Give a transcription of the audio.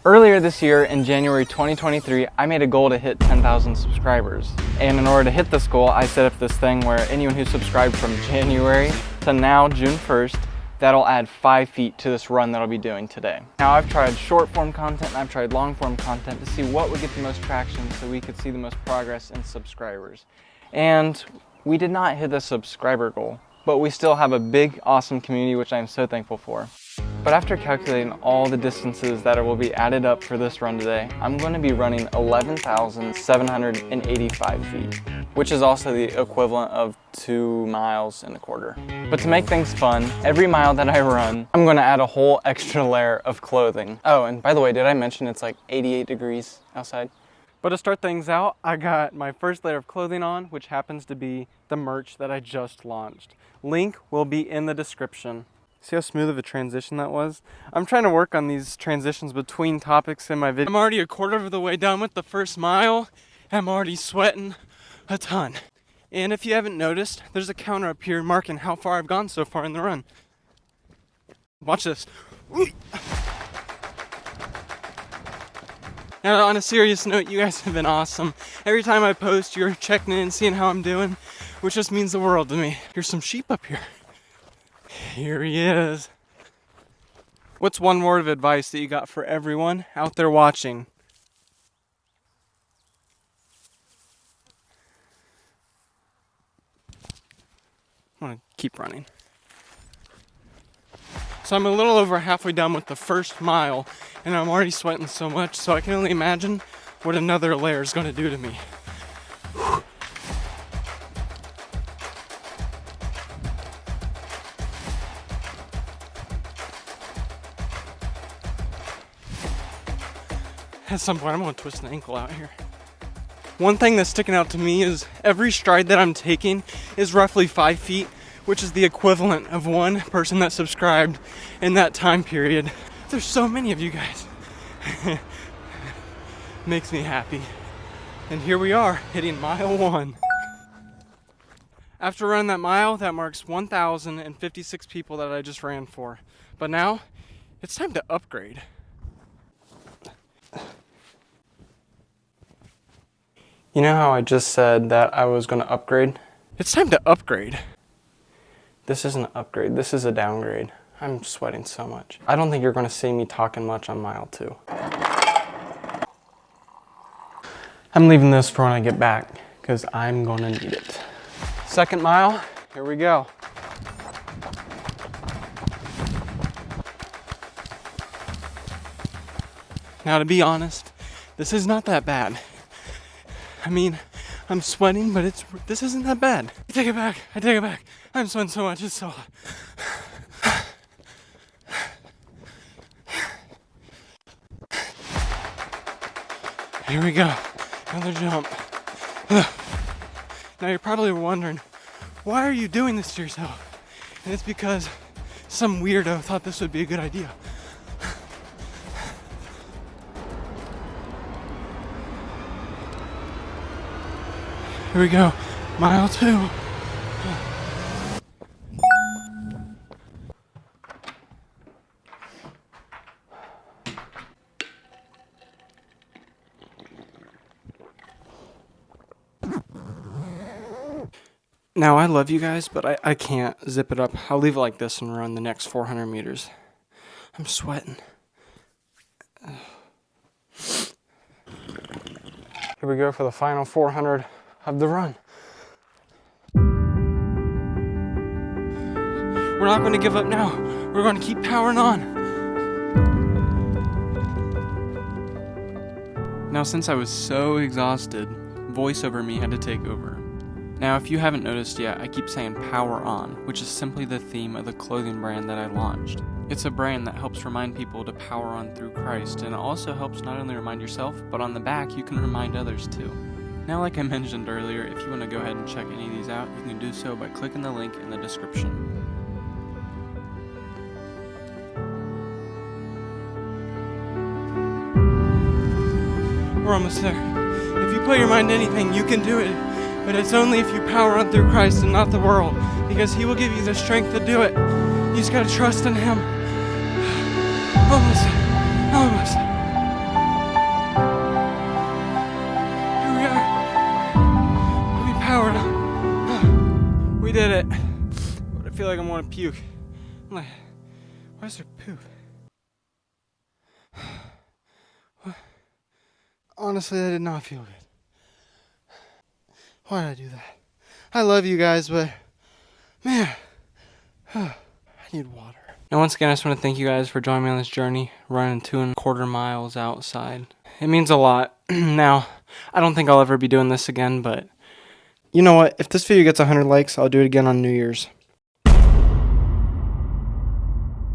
Earlier this year in January 2023, I made a goal to hit 10,000 subscribers. And in order to hit this goal, I set up this thing where anyone who subscribed from January to now, June 1st, that'll add 5 feet to this run that I'll be doing today. Now I've tried short form content and I've tried long form content to see what would get the most traction so we could see the most progress in subscribers. And we did not hit the subscriber goal, but we still have a big, awesome community, which I'm so thankful for. But after calculating all the distances that will be added up for this run today, I'm going to be running 11,785 feet, which is also the equivalent of 2.25 miles. But to make things fun, every mile that I run, I'm going to add a whole extra layer of clothing. Oh, and by the way, did I mention it's like 88 degrees outside? But to start things out, I got my first layer of clothing on, which happens to be the merch that I just launched. Link will be in the description. See how smooth of a transition that was? I'm trying to work on these transitions between topics in my video. I'm already a quarter of the way done with the first mile. I'm already sweating a ton. And if you haven't noticed, there's a counter up here marking how far I've gone so far in the run. Watch this. Now, on a serious note, you guys have been awesome. Every time I post, you're checking in and seeing how I'm doing, which just means the world to me. Here's some sheep up here. Here he is. What's one word of advice that you got for everyone out there watching? I want to keep running. So I'm a little over halfway done with the first mile, and I'm already sweating so much, so I can only imagine what another layer is going to do to me. At some point, I'm going to twist an ankle out here. One thing that's sticking out to me is every stride that I'm taking is roughly 5 feet, which is the equivalent of one person that subscribed in that time period. There's so many of you guys. Makes me happy. And here we are, hitting mile 1. After running that mile, that marks 1,056 people that I just ran for. But now, it's time to upgrade. You know how I just said that I was going to upgrade? It's time to upgrade. This isn't an upgrade, this is a downgrade. I'm sweating so much. I don't think you're going to see me talking much on mile 2. I'm leaving this for when I get back, because I'm going to need it. Second mile, here we go. Now, to be honest, this is not that bad. I mean, I'm sweating, but this isn't that bad. I take it back. I'm sweating so much, it's so hot. Here we go, another jump. Now you're probably wondering, why are you doing this to yourself? And it's because some weirdo thought this would be a good idea. Here we go, mile 2. Now, I love you guys, but I can't zip it up. I'll leave it like this and run the next 400 meters. I'm sweating. Here we go for the final 400 of the run. We're not going to give up now. We're going to keep powering on. Now, since I was so exhausted, voice over me had to take over. Now, if you haven't noticed yet, I keep saying power on, which is simply the theme of the clothing brand that I launched. It's a brand that helps remind people to power on through Christ, and it also helps not only remind yourself, but on the back you can remind others too. Now, like I mentioned earlier, if you want to go ahead and check any of these out, you can do so by clicking the link in the description. We're almost there. If you put your mind to anything, you can do it. But it's only if you power on through Christ and not the world, because He will give you the strength to do it. You just gotta trust in Him. Almost. want to puke. I'm like, where's there poop? Honestly, that did not feel good. Why did I do that? I love you guys, but man, I need water. And once again, I just want to thank you guys for joining me on this journey, running 2.25 miles outside. It means a lot. Now, I don't think I'll ever be doing this again, but you know what? If this video gets 100 likes, I'll do it again on New Year's.